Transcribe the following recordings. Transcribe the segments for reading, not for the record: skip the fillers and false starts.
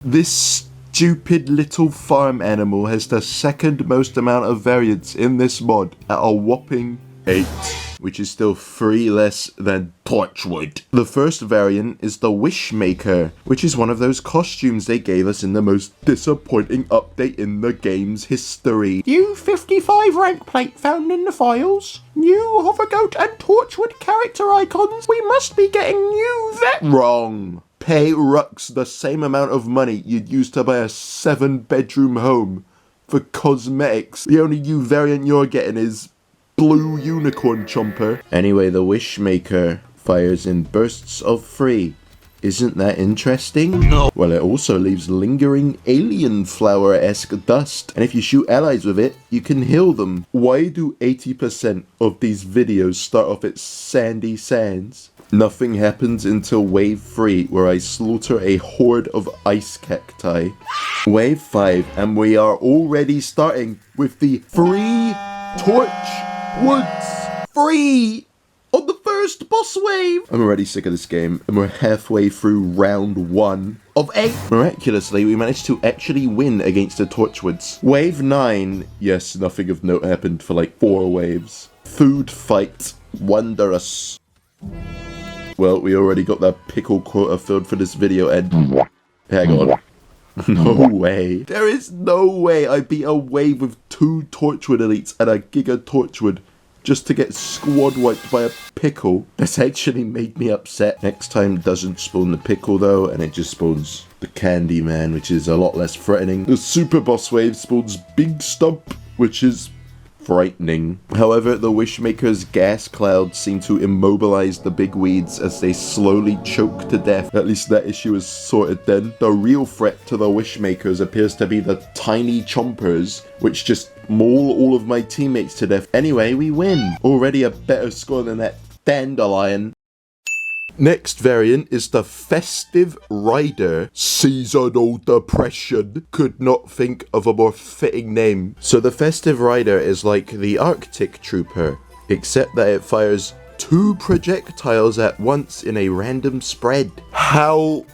This stupid little farm animal has the second most amount of variants in this mod at a whopping 8, which is still 3 less than Torchwood. The first variant is the Wishmaker, which is one of those costumes they gave us in the most disappointing update in the game's history. New 55 rank plate found in the files. New Hovergoat and Torchwood character icons. We must be getting new wrong. Pay Rux the same amount of money you'd use to buy a 7-bedroom home for cosmetics. The only new variant you're getting is Blue Unicorn Chomper. Anyway, the Wishmaker fires in bursts of 3. Isn't that interesting? No. Well, it also leaves lingering alien flower-esque dust, and if you shoot allies with it, you can heal them. Why do 80% of these videos start off at sandy sands? Nothing happens until wave 3, where I slaughter a horde of ice cacti. Wave 5, and we are already starting with the free Torchwoods. Free! On the first boss wave! I'm already sick of this game, and we're halfway through round 1 of 8. Miraculously, we managed to actually win against the Torchwoods. Wave 9, yes, nothing of note happened for like 4 waves. Food fight, wondrous. Well, we already got that pickle quota filled for this video, and hang on. No way. There is no way I beat a wave with 2 Torchwood elites and a Giga Torchwood just to get squad wiped by a pickle. That's actually made me upset. Next time doesn't spawn the pickle though, and it just spawns the Candy Man, which is a lot less threatening. The super boss wave spawns Big Stump, which is frightening. However, the Wishmaker's gas clouds seem to immobilize the big weeds as they slowly choke to death. At least that issue is sorted then. The real threat to the Wishmakers appears to be the tiny chompers, which just maul all of my teammates to death. Anyway, we win. Already a better score than that dandelion. Next variant is the Festive Rider. Seasonal Depression. Could not think of a more fitting name. So the Festive Rider is like the Arctic Trooper, except that it fires 2 projectiles at once in a random spread. How?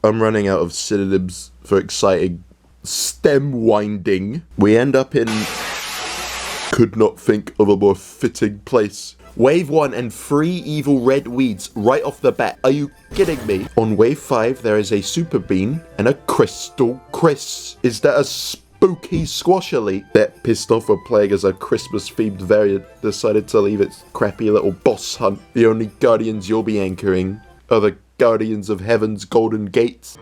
I'm running out of synonyms for exciting. Stem winding. We end up in... Could not think of a more fitting place. Wave 1 and 3 evil red weeds right off the bat. Are you kidding me? On wave 5, there is a super bean and a crystal Chris. Is that a spooky squash elite? That pissed off for playing as a Christmas themed variant decided to leave its crappy little boss hunt. The only guardians you'll be anchoring are the guardians of heaven's golden gates.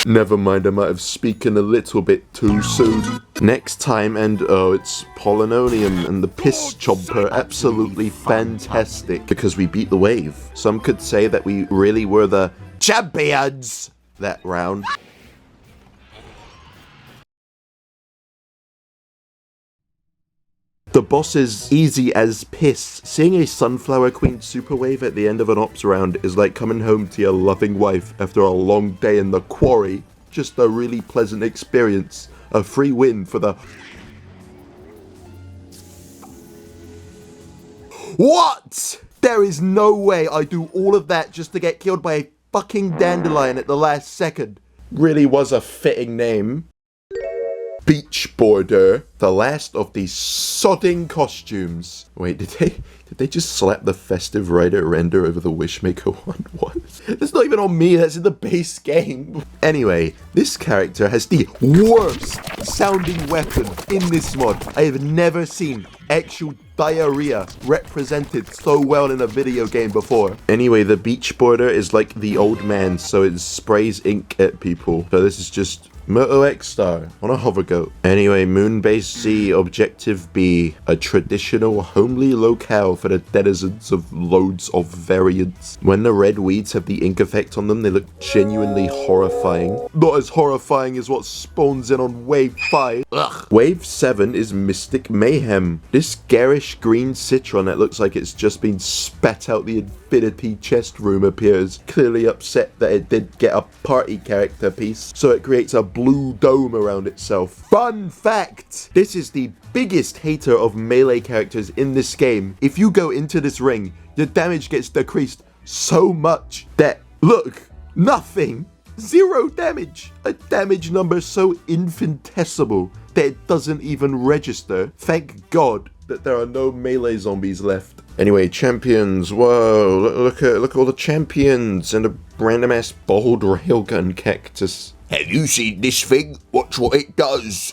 Never mind, I might have spoken a little bit too soon. Next time, and oh, it's Polynonium and the Piss Chomper. Absolutely fantastic, because we beat the wave. Some could say that we really were the champions that round. The boss is easy as piss. Seeing a Sunflower Queen super wave at the end of an ops round is like coming home to your loving wife after a long day in the quarry. Just a really pleasant experience. A free win for the... What? There is no way I do all of that just to get killed by a fucking dandelion at the last second. Really was a fitting name. Beach Border, the last of these sodding costumes. Wait, did they just slap the Festive Rider render over the Wishmaker one? What? That's not even on me, that's in the base game. Anyway, this character has the worst sounding weapon in this mod. I have never seen actual diarrhea represented so well in a video game before. Anyway, the Beach Border is like the old man, so it sprays ink at people. So this is just Moto X-Star on a Hovergoat. Anyway, Moonbase C, Objective B, a traditional homely locale for the denizens of loads of variants. When the red weeds have the ink effect on them, they look genuinely horrifying. Not as horrifying as what spawns in on Wave 5. Ugh. Wave 7 is Mystic Mayhem. This garish green citron that looks like it's just been spat out the infinity chest room appears, clearly upset that it did get a party character piece, so it creates a blue dome around itself. Fun fact! This is the biggest hater of melee characters in this game. If you go into this ring, your damage gets decreased so much that, look, Nothing. 0 damage. A damage number so infinitesimal that it doesn't even register. Thank God that there are no melee zombies left. Anyway, champions. Whoa, look at all the champions and a random ass bold railgun cactus. Have you seen this thing? Watch what it does.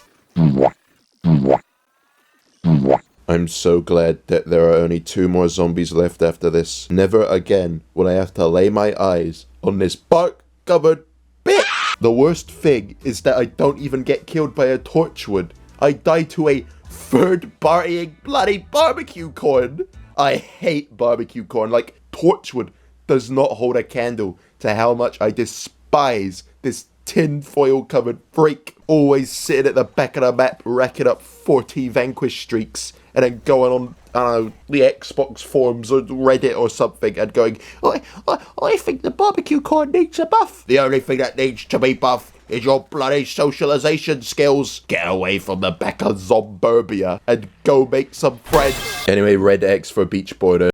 I'm so glad that there are only 2 more zombies left after this. Never again will I have to lay my eyes on this bark-covered bitch. The worst thing is that I don't even get killed by a torchwood. I die to a third-partying bloody barbecue corn. I hate barbecue corn. Like, torchwood does not hold a candle to how much I despise this tin-foil covered freak. Always sitting at the back of the map, racking up 40 vanquish streaks, and then going on, I don't know, the Xbox forums or Reddit or something, and going, I think the barbecue corn needs a buff. The only thing that needs to be buffed is your bloody socialization skills. Get away from the back of Zomburbia and go make some friends. Anyway, red X for beach border.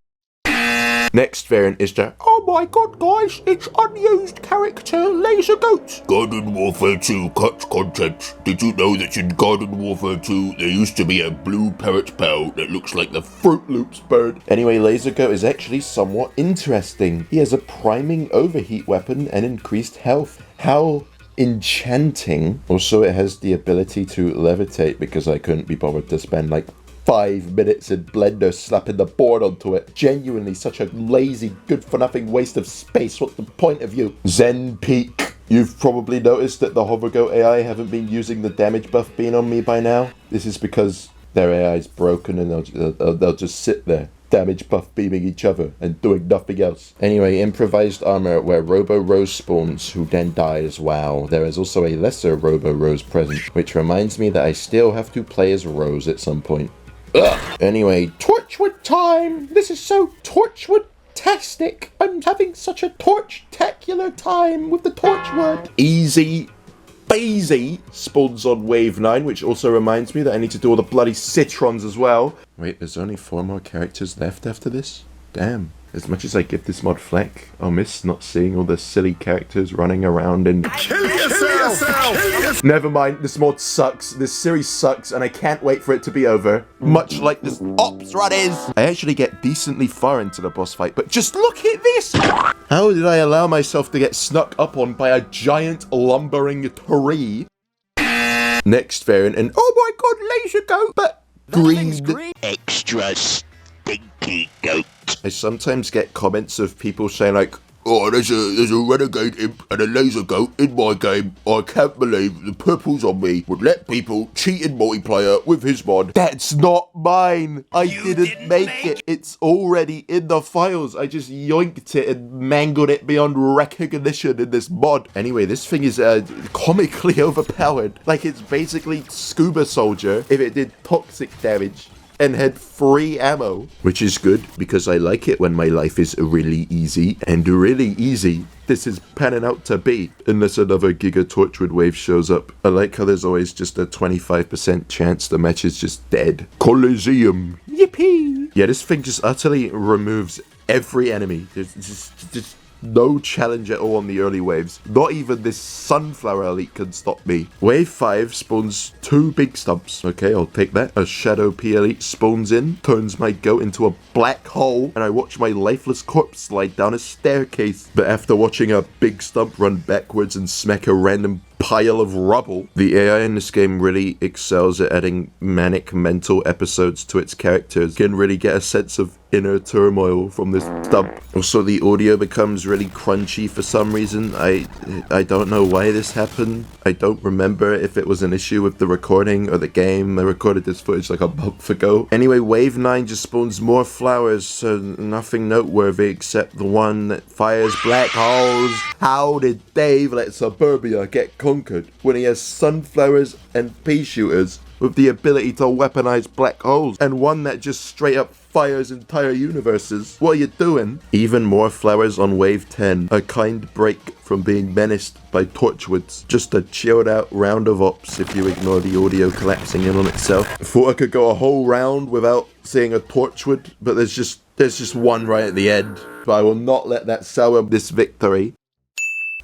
Next variant is the, oh my god guys, it's unused character Laser Goat. Garden Warfare 2 cuts content. Did you know that in Garden Warfare 2 there used to be a blue parrot pal that looks like the Fruit Loops bird? Anyway, Laser Goat is actually somewhat interesting. He has a priming overheat weapon and increased health. How enchanting. Also, it has the ability to levitate because I couldn't be bothered to spend like 5 minutes in Blender slapping the board onto it. Genuinely such a lazy, good-for-nothing waste of space. What's the point of you? Zen Peak. You've probably noticed that the Hovergoat AI haven't been using the damage buff beam on me by now. This is because their AI is broken and they'll just sit there, damage buff beaming each other and doing nothing else. Anyway, improvised armor where Robo Rose spawns, who then dies. Wow. There is also a lesser Robo Rose present, which reminds me that I still have to play as Rose at some point. Ugh. Anyway, Torchwood time! This is so Torchwood-tastic! I'm having such a torch-tacular time with the Torchwood! Easy Bazy spawns on Wave 9, which also reminds me that I need to do all the bloody Citrons as well. Wait, there's only 4 more characters left after this? Damn. As much as I give this mod flack, I'll miss not seeing all the silly characters running around and... Kill yourself! Never mind, this mod sucks, this series sucks, and I can't wait for it to be over. Much like this Ops run is! I actually get decently far into the boss fight, but just look at this! How did I allow myself to get snuck up on by a giant lumbering tree? Next variant, and oh my god, Laser Goat, but green... Extra stinky goat. I sometimes get comments of people saying like, oh, there's a renegade imp and a laser goat in my game. I can't believe the purples on me would let people cheat in multiplayer with his mod. That's not mine. I didn't make it. It's already in the files. I just yoinked it and mangled it beyond recognition in this mod. Anyway, this thing is comically overpowered. Like, it's basically Scuba Soldier if it did toxic damage and had free ammo, which is good because I like it when my life is really easy, and really easy this is panning out to be, unless another Giga Torchwood wave shows up. I like how there's always just a 25% chance the match is just dead. Coliseum. Yippee! Yeah, this thing just utterly removes every enemy. There's just no challenge at all on the early waves. Not even this Sunflower Elite can stop me. Wave 5 spawns 2 big stumps. Okay, I'll take that. A Shadow P Elite spawns in, turns my goat into a black hole, and I watch my lifeless corpse slide down a staircase. But after watching a big stump run backwards and smack a random pile of rubble, the AI in this game really excels at adding manic mental episodes to its characters. You can really get a sense of inner turmoil from this stump. Also, the audio becomes really crunchy for some reason. I don't know why this happened. I don't remember if it was an issue with the recording or the game. I recorded this footage like a month ago. Anyway, Wave 9 just spawns more flowers, so nothing noteworthy except the one that fires black holes. How did Dave let Suburbia get conquered when he has sunflowers and pea shooters with the ability to weaponize black holes, and one that just straight up fires entire universes? What are you doing? Even more flowers on Wave 10. A kind break from being menaced by Torchwoods. Just a chilled out round of ops if you ignore the audio collapsing in on itself. Thought I could go a whole round without seeing a Torchwood, but there's just one right at the end. But I will not let that sour this victory.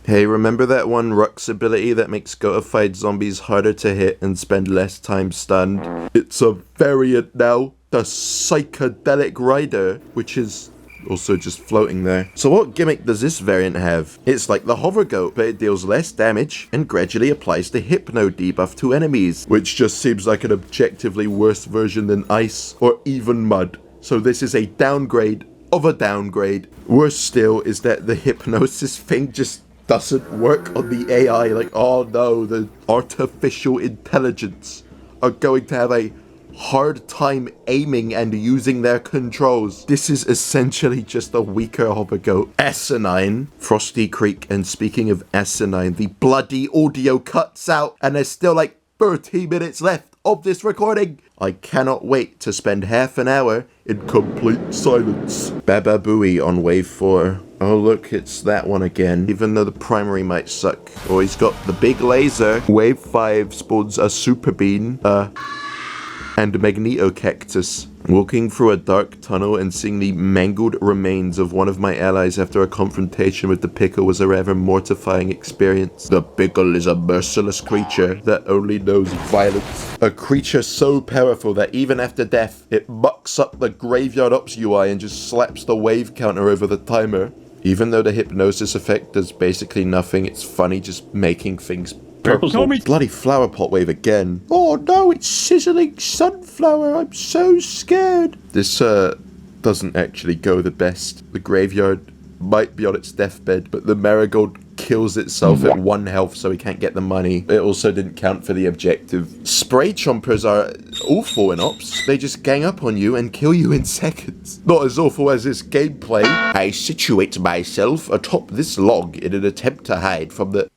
Hey, remember that one Rux ability that makes goatified zombies harder to hit and spend less time stunned? It's a variant now, the Psychedelic Rider, which is also just floating there. So what gimmick does this variant have? It's like the Hovergoat, but it deals less damage and gradually applies the Hypno debuff to enemies, which just seems like an objectively worse version than Ice or even Mud. So this is a downgrade of a downgrade. Worse still is that the hypnosis thing just doesn't work on the AI. Like, oh no, the artificial intelligence are going to have a hard time aiming and using their controls. This is essentially just a weaker Hovergoat. Asinine, Frosty Creek, and speaking of asinine, the bloody audio cuts out and there's still like 30 minutes left of this recording. I cannot wait to spend half an hour in complete silence. Baba Booey on wave 4. Oh look, it's that one again, even though the primary might suck. Oh, he's got the big laser. Wave 5 spawns a super bean, and Magneto Cactus. Walking through a dark tunnel and seeing the mangled remains of one of my allies after a confrontation with the Pickle was a rather mortifying experience. The Pickle is a merciless creature that only knows violence. A creature so powerful that even after death, it mucks up the Graveyard Ops UI and just slaps the wave counter over the timer. Even though the hypnosis effect does basically nothing, it's funny just making things purple. Bloody flower pot wave again. Oh no, it's sizzling sunflower. I'm so scared. This doesn't actually go the best. The graveyard might be on its deathbed, but the marigold kills itself at 1 health so he can't get the money. It also didn't count for the objective. Spray chompers are awful in ops. They just gang up on you and kill you in seconds. Not as awful as this gameplay. I situate myself atop this log in an attempt to hide from the...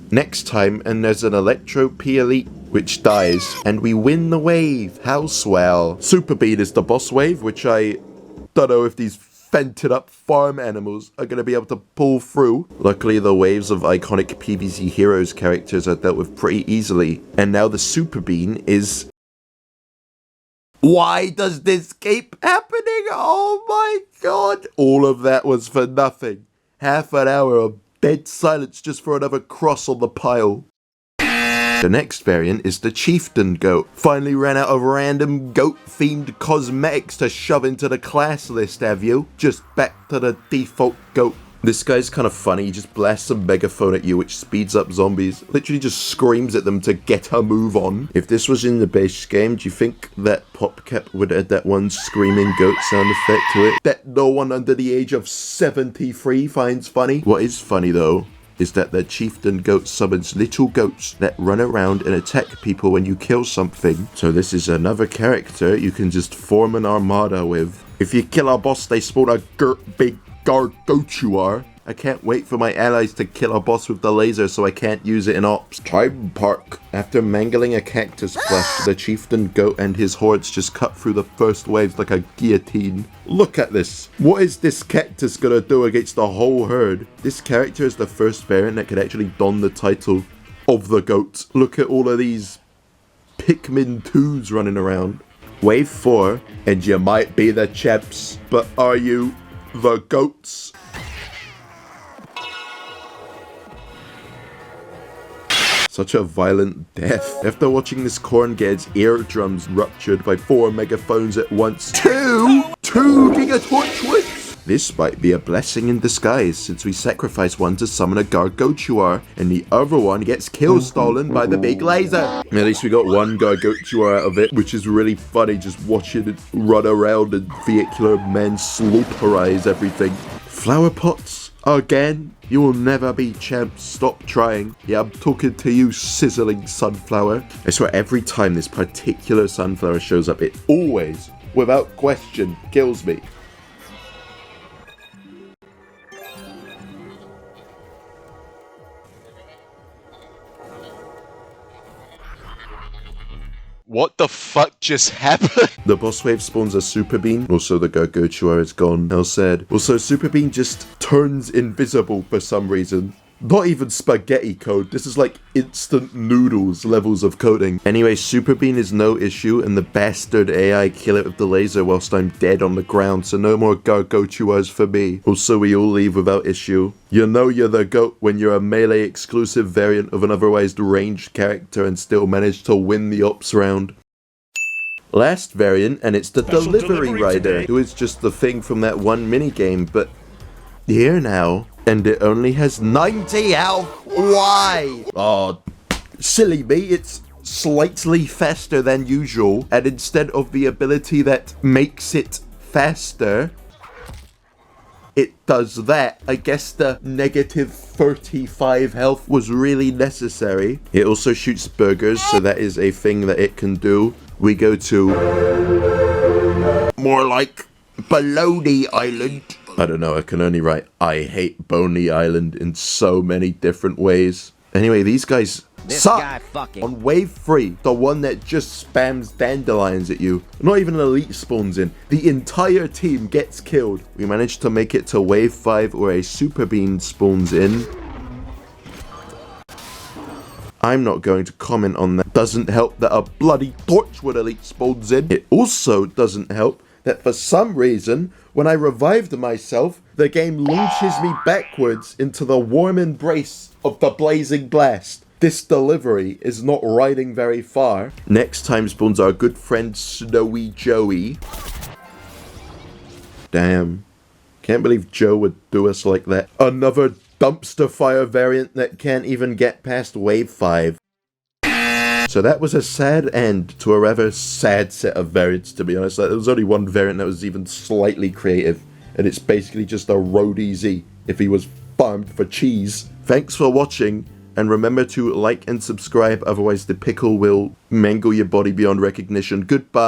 Next time, and there's an Electro P Elite, which dies, and we win the wave. How swell. Super Bean is the boss wave, which I don't know if these fented up farm animals are going to be able to pull through. Luckily, the waves of iconic PvZ Heroes characters are dealt with pretty easily. And now the Super Bean is... Why does this keep happening? Oh my god. All of that was for nothing. Half an hour of dead silence just for another cross on the pile. The next variant is the Chieftain Goat. Finally ran out of random goat-themed cosmetics to shove into the class list, have you? Just back to the default goat. This guy's kind of funny. He just blasts a megaphone at you, which speeds up zombies. Literally just screams at them to get a move on. If this was in the base game, do you think that PopCap would add that one screaming goat sound effect to it that no one under the age of 73 finds funny? What is funny, though, is that the Chieftain Goat summons little goats that run around and attack people when you kill something. So this is another character you can just form an armada with. If you kill a boss, they spawn a big Gargotuar. I can't wait for my allies to kill a boss with the laser so I can't use it in ops. Time Park. After mangling a cactus plush, the Chieftain Goat and his hordes just cut through the first waves like a guillotine. Look at this. What is this cactus gonna do against the whole herd? This character is the first variant that could actually don the title of the goat. Look at all of these Pikmin 2s running around. Wave 4, and you might be the champs, but are you the goats? Such a violent death. After watching this corn get its eardrums ruptured by 4 megaphones at once. Two gigatorchwoods! This might be a blessing in disguise, since we sacrifice one to summon a Gargotuar, and the other one gets kill stolen by the big laser. At least we got one Gargotuar out of it, which is really funny, just watching it run around and vehicular men slaugterize everything. Flower pots? Again? You will never be champs. Stop trying. Yeah, I'm talking to you, sizzling sunflower. I swear every time this particular sunflower shows up, it always, without question, kills me. What the fuck just happened? The boss wave spawns a Super Bean. Also, the Gargotuar is gone. How sad. Also, Super Bean just turns invisible for some reason. Not even spaghetti code, this is like instant noodles levels of coding. Anyway, Super Bean is no issue, and the bastard AI kill it with the laser whilst I'm dead on the ground, so no more Gargotuas for me. Also, we all leave without issue. You know you're the GOAT when you're a melee exclusive variant of an otherwise ranged character and still manage to win the ops round. Last variant, and it's the Delivery Rider, who is just the thing from that one minigame, but here now, and it only has 90 health. Why? Oh, silly me, it's slightly faster than usual, and instead of the ability that makes it faster, it does that. I guess the negative 35 health was really necessary. It also shoots burgers, so that is a thing that it can do. We go to more like Baloney Island. I don't know, I can only write I hate Boney Island in so many different ways. Anyway, these guys suck. On wave 3, the one that just spams dandelions at you, not even an elite spawns in, the entire team gets killed. We managed to make it to wave 5 where a Super Bean spawns in. I'm not going to comment on that. Doesn't help that a bloody Torchwood elite spawns in. It also doesn't help that for some reason, when I revived myself, the game launches me backwards into the warm embrace of the blazing blast. This delivery is not riding very far. Next time spawns our good friend Snowy Joey. Damn. Can't believe Joe would do us like that. Another dumpster fire variant that can't even get past wave 5. So that was a sad end to a rather sad set of variants, to be honest. Like, there was only one variant that was even slightly creative, and it's basically just a roadie Z if he was farmed for cheese. Thanks for watching, and remember to like and subscribe, otherwise the pickle will mangle your body beyond recognition. Goodbye.